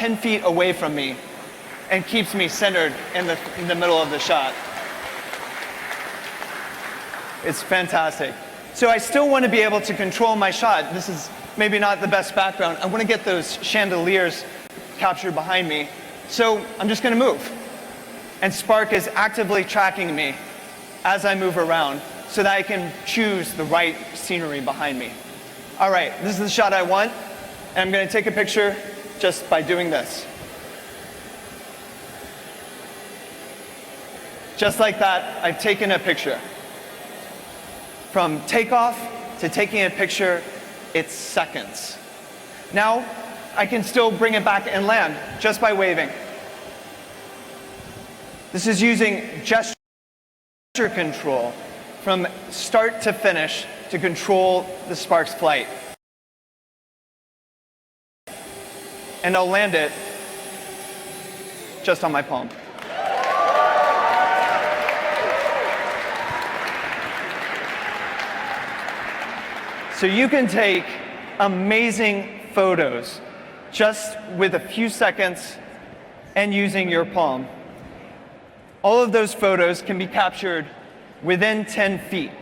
10 feet away from me and keeps me centered in the middle of the shot. It's fantastic. So I still want to be able to control my shot. This is maybe not the best background. I want to get those chandeliers captured behind me. So I'm just going to move. And Spark is actively tracking me as I move around so that I can choose the right scenery behind me. All right, this is the shot I want. And I'm going to take a picture just by doing this. Just like that, I've taken a picture. From takeoff to taking a picture, it's seconds. Now, I can still bring it back and land just by waving. This is using gesture control from start to finish to control the Spark's flight. And I'll land it just on my palm. So you can take amazing photos just with a few seconds and using your palm. All of those photos can be captured within 10 feet.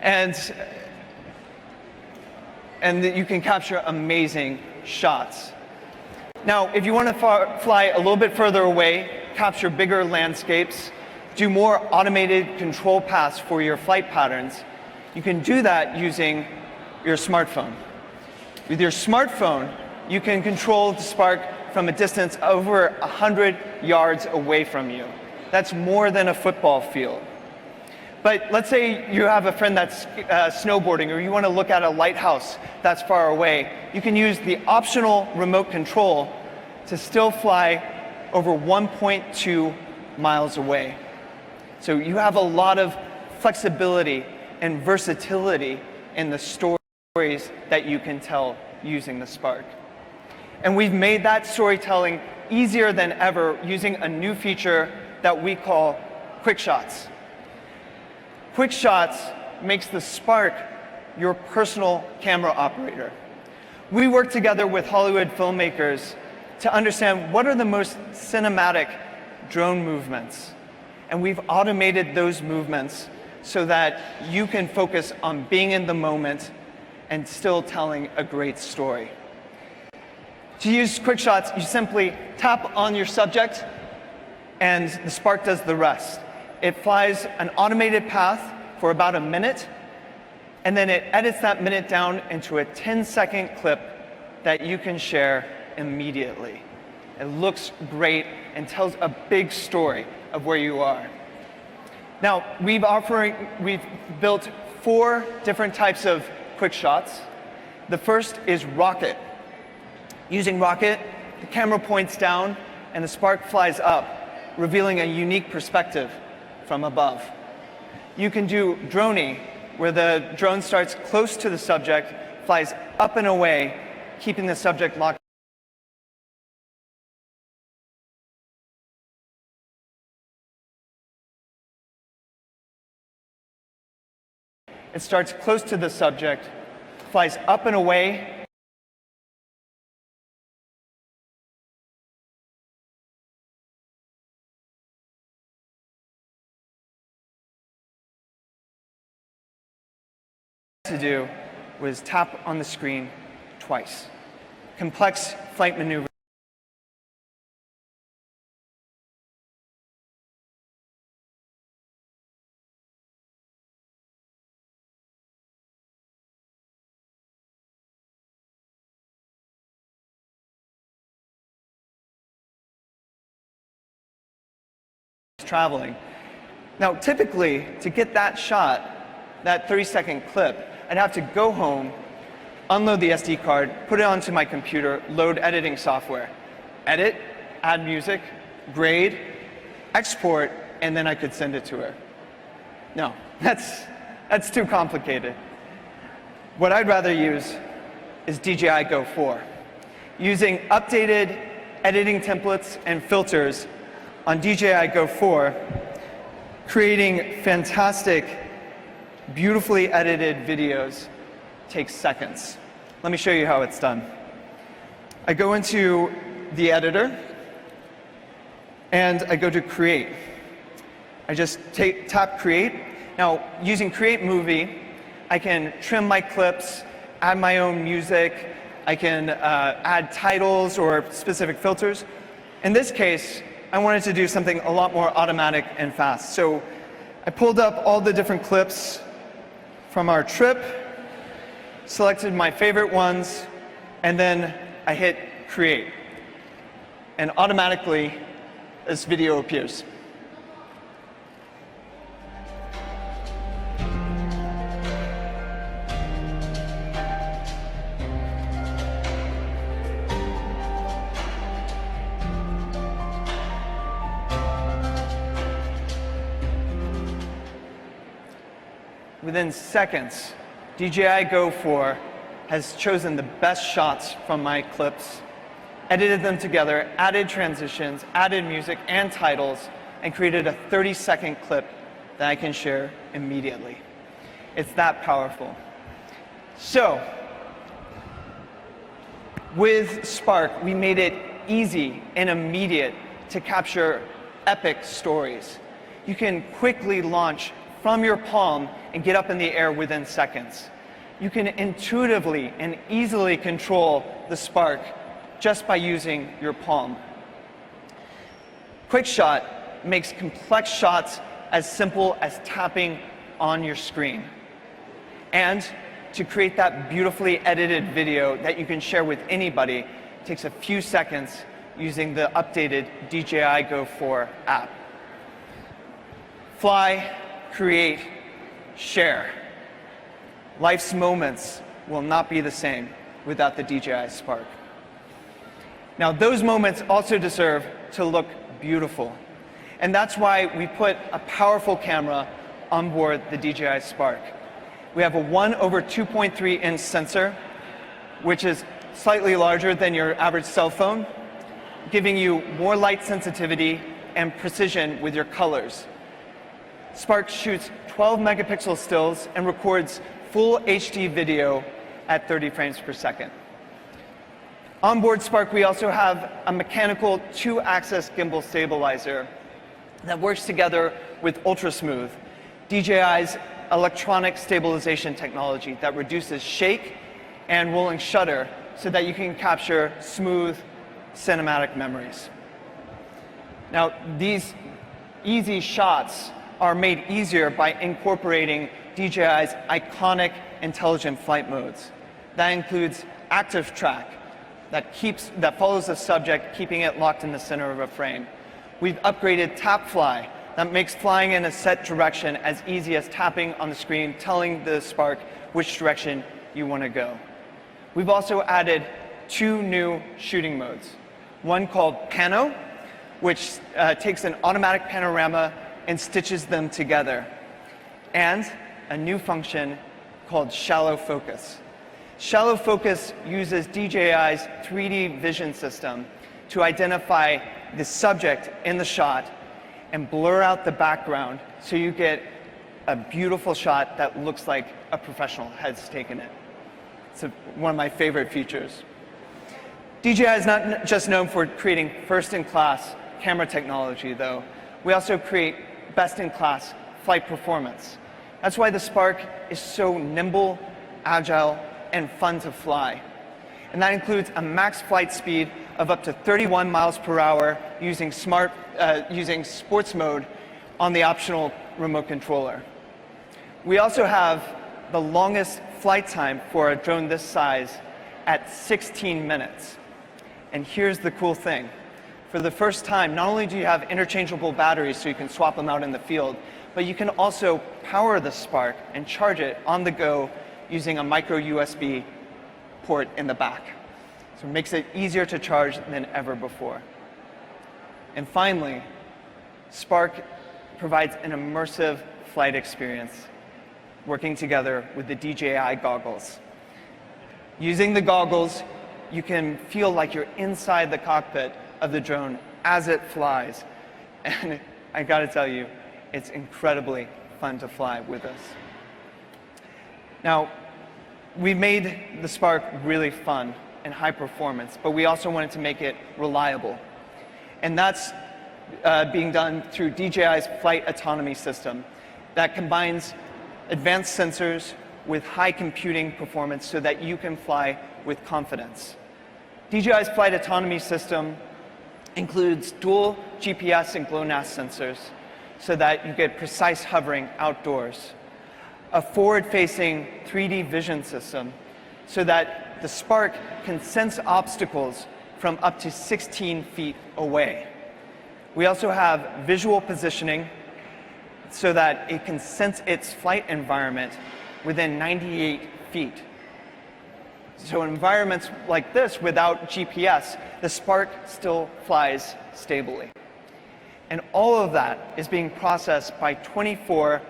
And you can capture amazing shots. Now, if you want to fly a little bit further away, capture bigger landscapes, do more automated control paths for your flight patterns, you can do that using your smartphone. With your smartphone, you can control the Spark from a distance over 100 yards away from you. That's more than a football field. But let's say you have a friend that's snowboarding, or you want to look at a lighthouse that's far away. You can use the optional remote control to still fly over 1.2 miles away. So you have a lot of flexibility and versatility in the stories that you can tell using the Spark. And we've made that storytelling easier than ever using a new feature that we call Quickshots. Quickshots makes the Spark your personal camera operator. We work together with Hollywood filmmakers to understand what are the most cinematic drone movements. And we've automated those movements so that you can focus on being in the moment and still telling a great story. To use Quickshots, you simply tap on your subject and the Spark does the rest. It flies an automated path for about a minute, and then it edits that minute down into a 10-second clip that you can share immediately. It looks great and tells a big story of where you are. Now, we've built 4 different types of Quickshots. The first is Rocket. Using Rocket, the camera points down and the Spark flies up, revealing a unique perspective from above. You can do Droney, where the drone starts close to the subject, flies up and away, keeping the subject locked. It starts close to the subject, flies up and away, to do was tap on the screen twice. Complex flight maneuver. Traveling. Now, typically, to get that shot, that 30-second clip, I'd have to go home, unload the SD card, put it onto my computer, load editing software, edit, add music, grade, export, and then I could send it to her. No, that's too complicated. What I'd rather use is DJI Go 4. Using updated editing templates and filters on DJI Go 4, creating fantastic, beautifully edited videos takes seconds. Let me show you how it's done. I go into the editor, and I go to Create. I just tap Create. Now, using Create Movie, I can trim my clips, add my own music, I can add titles or specific filters. In this case, I wanted to do something a lot more automatic and fast. So I pulled up all the different clips from our trip, selected my favorite ones, and then I hit Create. And automatically, this video appears. Within seconds, DJI Go 4 has chosen the best shots from my clips, edited them together, added transitions, added music and titles, and created a 30-second clip that I can share immediately. It's that powerful. So, with Spark, we made it easy and immediate to capture epic stories. You can quickly launch from your palm and get up in the air within seconds. You can intuitively and easily control the Spark just by using your palm. Quickshot makes complex shots as simple as tapping on your screen. And to create that beautifully edited video that you can share with anybody takes a few seconds using the updated DJI Go 4 app. Fly, create, share. Life's moments will not be the same without the DJI Spark. Now, those moments also deserve to look beautiful. And that's why we put a powerful camera on board the DJI Spark. We have a 1/2.3-inch sensor, which is slightly larger than your average cell phone, giving you more light sensitivity and precision with your colors. Spark shoots 12 megapixel stills and records full HD video at 30 frames per second. On board Spark, we also have a mechanical 2-axis gimbal stabilizer that works together with UltraSmooth, DJI's electronic stabilization technology that reduces shake and rolling shutter so that you can capture smooth cinematic memories. Now, these easy shots are made easier by incorporating DJI's iconic intelligent flight modes. That includes active track that follows the subject, keeping it locked in the center of a frame. We've upgraded tap fly that makes flying in a set direction as easy as tapping on the screen, telling the Spark which direction you want to go. We've also added 2 new shooting modes. One called Pano, which takes an automatic panorama and stitches them together. And a new function called Shallow Focus. Shallow Focus uses DJI's 3D vision system to identify the subject in the shot and blur out the background so you get a beautiful shot that looks like a professional has taken it. It's one of my favorite features. DJI is not just known for creating first-in-class camera technology, though. We also create best-in-class flight performance. That's why the Spark is so nimble, agile, and fun to fly. And that includes a max flight speed of up to 31 miles per hour using sports mode on the optional remote controller. We also have the longest flight time for a drone this size at 16 minutes. And here's the cool thing. For the first time, not only do you have interchangeable batteries so you can swap them out in the field, but you can also power the Spark and charge it on the go using a micro USB port in the back. So it makes it easier to charge than ever before. And finally, Spark provides an immersive flight experience working together with the DJI goggles. Using the goggles, you can feel like you're inside the cockpit of the drone as it flies. And I gotta tell you, it's incredibly fun to fly with us. Now, we made the Spark really fun and high performance, but we also wanted to make it reliable. And that's being done through DJI's flight autonomy system that combines advanced sensors with high computing performance so that you can fly with confidence. DJI's flight autonomy system includes dual GPS and GLONASS sensors so that you get precise hovering outdoors, a forward-facing 3D vision system so that the Spark can sense obstacles from up to 16 feet away. We also have visual positioning so that it can sense its flight environment within 98 feet. So in environments like this, without GPS, the Spark still flies stably. And all of that is being processed by 24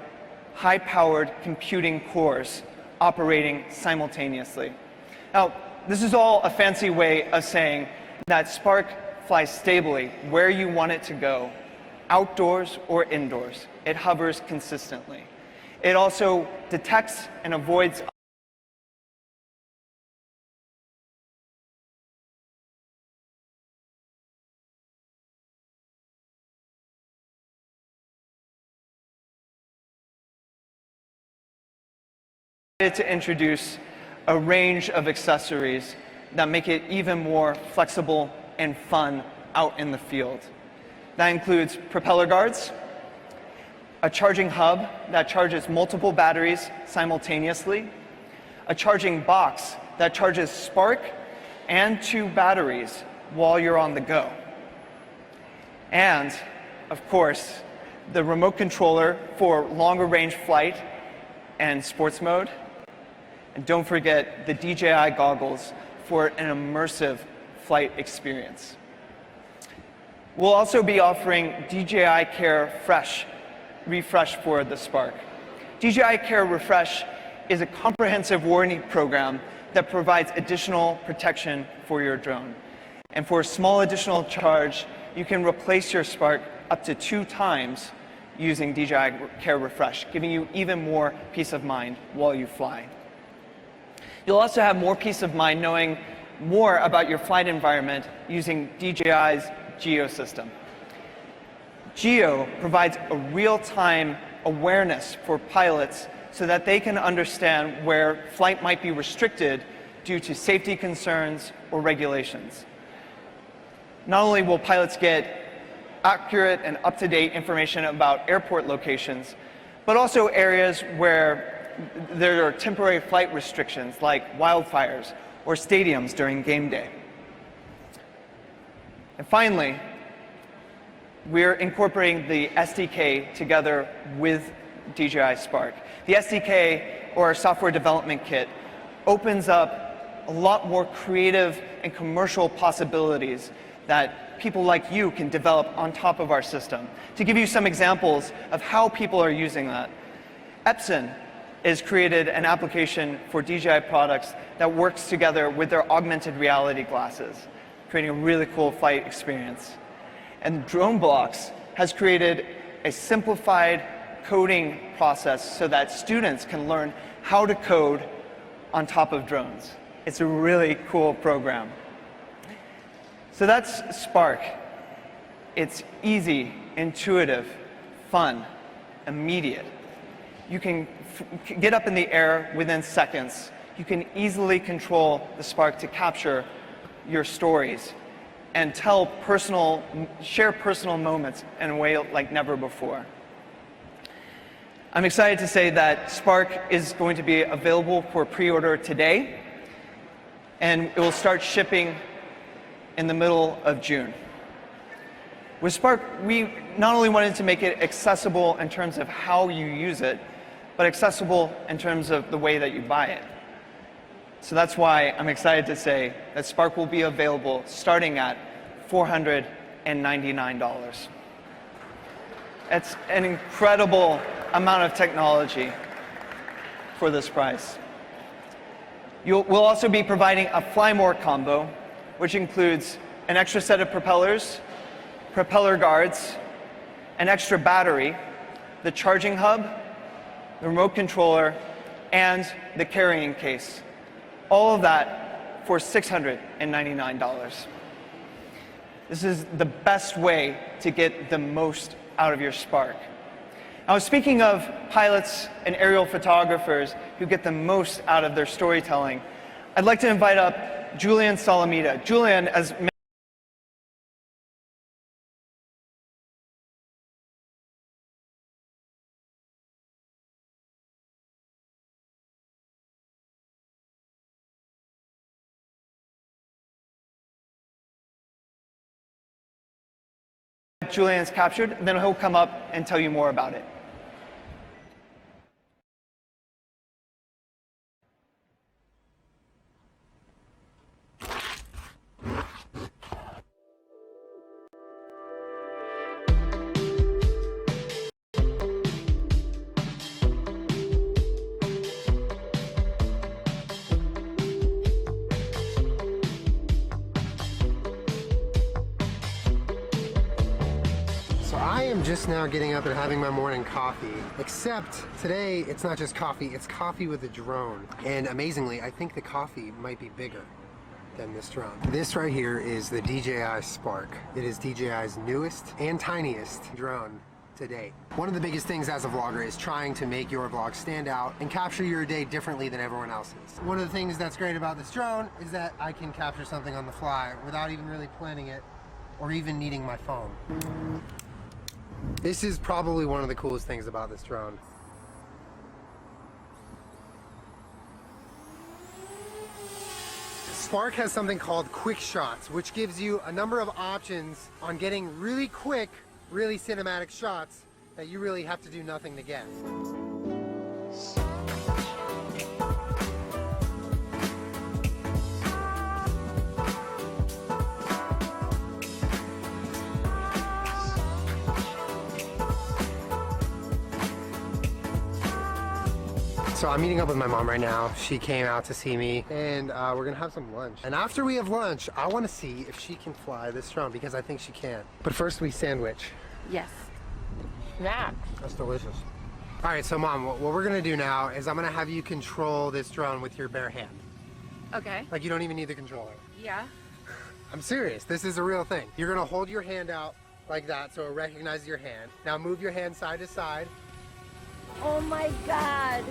high-powered computing cores operating simultaneously. Now, this is all a fancy way of saying that Spark flies stably where you want it to go, outdoors or indoors. It hovers consistently. It also detects and avoids to introduce a range of accessories that make it even more flexible and fun out in the field. That includes propeller guards, a charging hub that charges multiple batteries simultaneously, a charging box that charges Spark and 2 batteries while you're on the go. And, of course, the remote controller for longer range flight and sports mode. And don't forget the DJI goggles for an immersive flight experience. We'll also be offering DJI Care Refresh for the Spark. DJI Care Refresh is a comprehensive warranty program that provides additional protection for your drone. And for a small additional charge, you can replace your Spark up to 2 times using DJI Care Refresh, giving you even more peace of mind while you fly. You'll also have more peace of mind knowing more about your flight environment using DJI's Geo system. Geo provides a real-time awareness for pilots so that they can understand where flight might be restricted due to safety concerns or regulations. Not only will pilots get accurate and up-to-date information about airport locations, but also areas where there are temporary flight restrictions like wildfires or stadiums during game day. And finally, we're incorporating the SDK together with DJI Spark. The SDK, or software development kit, opens up a lot more creative and commercial possibilities that people like you can develop on top of our system. To give you some examples of how people are using that, Epson has created an application for DJI products that works together with their augmented reality glasses, creating a really cool flight experience. And DroneBlocks has created a simplified coding process so that students can learn how to code on top of drones. It's a really cool program. So that's Spark. It's easy, intuitive, fun, immediate. You can get up in the air within seconds. You can easily control the Spark to capture your stories and share personal moments in a way like never before. I'm excited to say that Spark is going to be available for pre-order today, and it will start shipping in the middle of June. With Spark, we not only wanted to make it accessible in terms of how you use it, but accessible in terms of the way that you buy it. So that's why I'm excited to say that Spark will be available starting at $499. It's an incredible amount of technology for this price. We'll also be providing a Fly More combo, which includes an extra set of propellers, propeller guards, an extra battery, the charging hub, the remote controller, and the carrying case. All of that for $699. This is the best way to get the most out of your Spark. Now, speaking of pilots and aerial photographers who get the most out of their storytelling, I'd like to invite up Julian Story. Julian, as Julian's captured, then he'll come up and tell you more about it. I am just now getting up and having my morning coffee, except today it's not just coffee, it's coffee with a drone. And amazingly, I think the coffee might be bigger than this drone. This right here is the DJI Spark. It is DJI's newest and tiniest drone to date. One of the biggest things as a vlogger is trying to make your vlog stand out and capture your day differently than everyone else's. One of the things that's great about this drone is that I can capture something on the fly without even really planning it or even needing my phone. This is probably one of the coolest things about this drone. Spark has something called Quickshots, which gives you a number of options on getting really quick, really cinematic shots that you really have to do nothing to get. So I'm meeting up with my mom right now. She came out to see me and we're gonna have some lunch. And after we have lunch, I wanna see if she can fly this drone because I think she can. But first we sandwich. Yes. Yeah. That's delicious. All right, so Mom, what we're gonna do now is I'm gonna have you control this drone with your bare hand. Okay. Like you don't even need the controller. Yeah. I'm serious, this is a real thing. You're gonna hold your hand out like that so it recognizes your hand. Now move your hand side to side. Oh my God.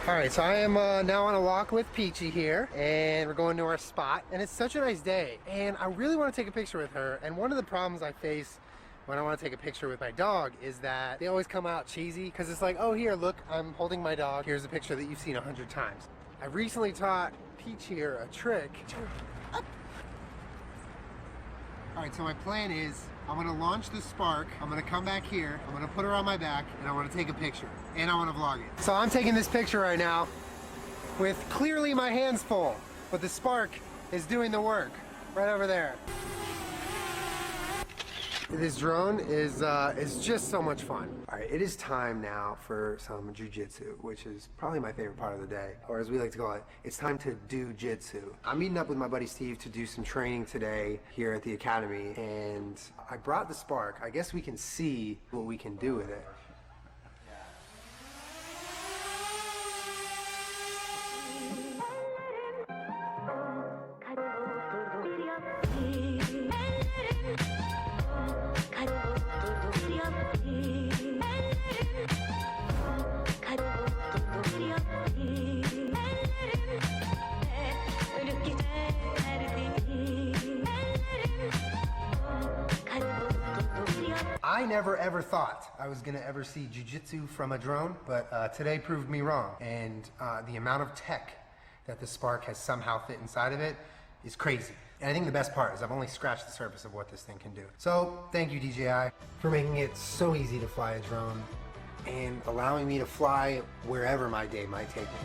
All right, so I am now on a walk with Peachy here, and we're going to our spot, and it's such a nice day, and I really want to take a picture with her, and one of the problems I face when I want to take a picture with my dog is that they always come out cheesy, because it's like, oh, here, look, I'm holding my dog. Here's a picture that you've seen 100 times. I recently taught Peach here a trick. All right, so my plan is I'm gonna launch the Spark, I'm gonna come back here, I'm gonna put her on my back, and I wanna take a picture, and I wanna vlog it. So I'm taking this picture right now with clearly my hands full, but the Spark is doing the work right over there. This drone is just so much fun. All right, it is time now for some jujitsu, which is probably my favorite part of the day, or as we like to call it, it's time to do jitsu. I'm meeting up with my buddy Steve to do some training today here at the academy, and I brought the Spark. I guess we can see what we can do with it. I never ever thought I was gonna ever see jiu-jitsu from a drone, but today proved me wrong. And the amount of tech that the Spark has somehow fit inside of it is crazy. And I think the best part is I've only scratched the surface of what this thing can do. So thank you, DJI, for making it so easy to fly a drone and allowing me to fly wherever my day might take me.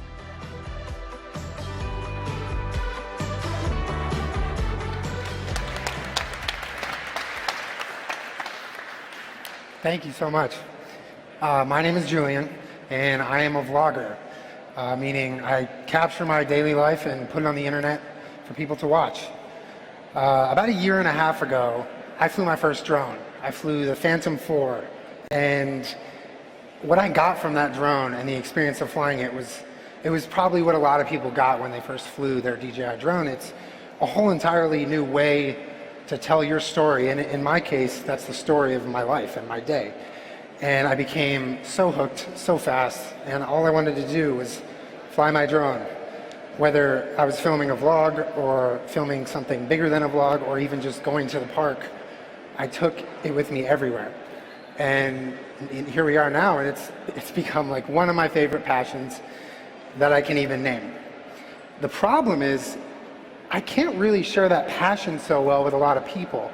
Thank you so much. My name is Julian, and I am a vlogger. meaning I capture my daily life and put it on the internet for people to watch. About a year and a half ago, I flew my first drone. I flew the Phantom 4, and what I got from that drone and the experience of flying it was probably what a lot of people got when they first flew their DJI drone. It's a whole entirely new way to tell your story, and in my case, that's the story of my life and my day. And I became so hooked so fast, and all I wanted to do was fly my drone. Whether I was filming a vlog or filming something bigger than a vlog or even just going to the park, I took it with me everywhere. And here we are now, and it's become like one of my favorite passions that I can even name. The problem is, I can't really share that passion so well with a lot of people.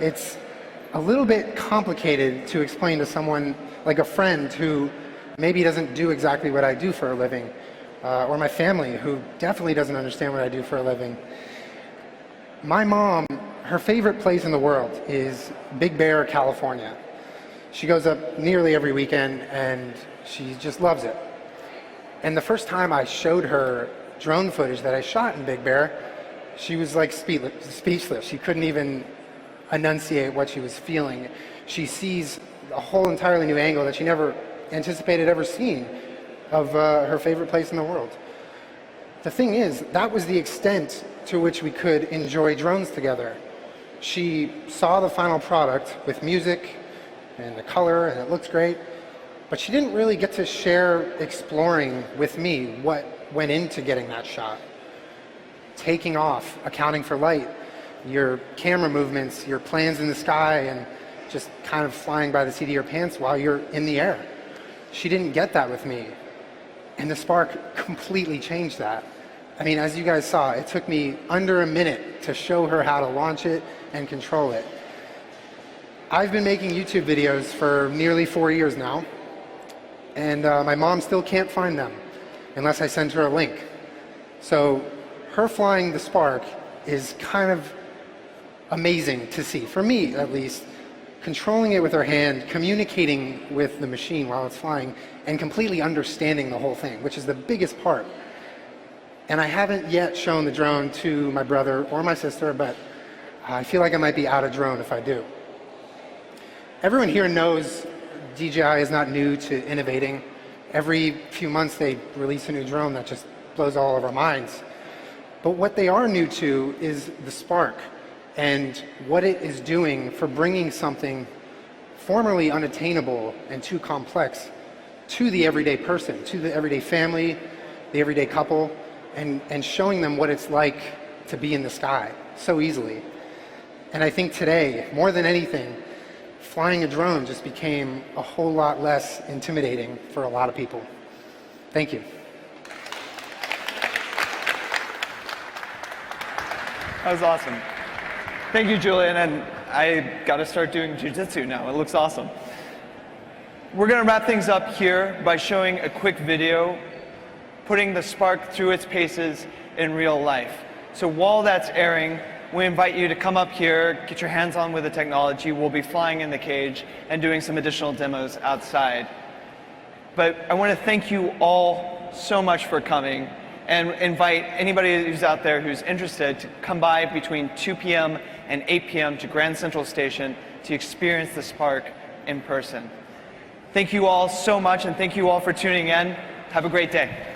It's a little bit complicated to explain to someone like a friend who maybe doesn't do exactly what I do for a living, or my family who definitely doesn't understand what I do for a living. My mom, her favorite place in the world is Big Bear, California. She goes up nearly every weekend and she just loves it. And the first time I showed her drone footage that I shot in Big Bear, she was like speechless. She couldn't even enunciate what she was feeling. She sees a whole entirely new angle that she never anticipated ever seeing of her favorite place in the world. The thing is, that was the extent to which we could enjoy drones together. She saw the final product with music and the color, and it looks great, but she didn't really get to share exploring with me what went into getting that shot. Taking off, accounting for light, your camera movements, your plans in the sky, and just kind of flying by the seat of your pants while you're in the air. She didn't get that with me. And the Spark completely changed that. I mean, as you guys saw, it took me under a minute to show her how to launch it and control it. I've been making YouTube videos for nearly 4 years now, and my mom still can't find them unless I send her a link. So her flying the Spark is kind of amazing to see, for me at least. Controlling it with her hand, communicating with the machine while it's flying, and completely understanding the whole thing, which is the biggest part. And I haven't yet shown the drone to my brother or my sister, but I feel like I might be out of drone if I do. Everyone here knows DJI is not new to innovating. Every few months they release a new drone that just blows all of our minds. But what they are new to is the Spark and what it is doing for bringing something formerly unattainable and too complex to the everyday person, to the everyday family, the everyday couple, and showing them what it's like to be in the sky so easily. And I think today, more than anything, flying a drone just became a whole lot less intimidating for a lot of people. Thank you. That was awesome. Thank you, Julian, and I got to start doing jiu-jitsu now. It looks awesome. We're going to wrap things up here by showing a quick video putting the Spark through its paces in real life. So while that's airing, we invite you to come up here, get your hands on with the technology. We'll be flying in the cage and doing some additional demos outside. But I want to thank you all so much for coming and invite anybody who's out there who's interested to come by between 2 p.m. and 8 p.m. to Grand Central Station to experience the Spark in person. Thank you all so much, and thank you all for tuning in. Have a great day.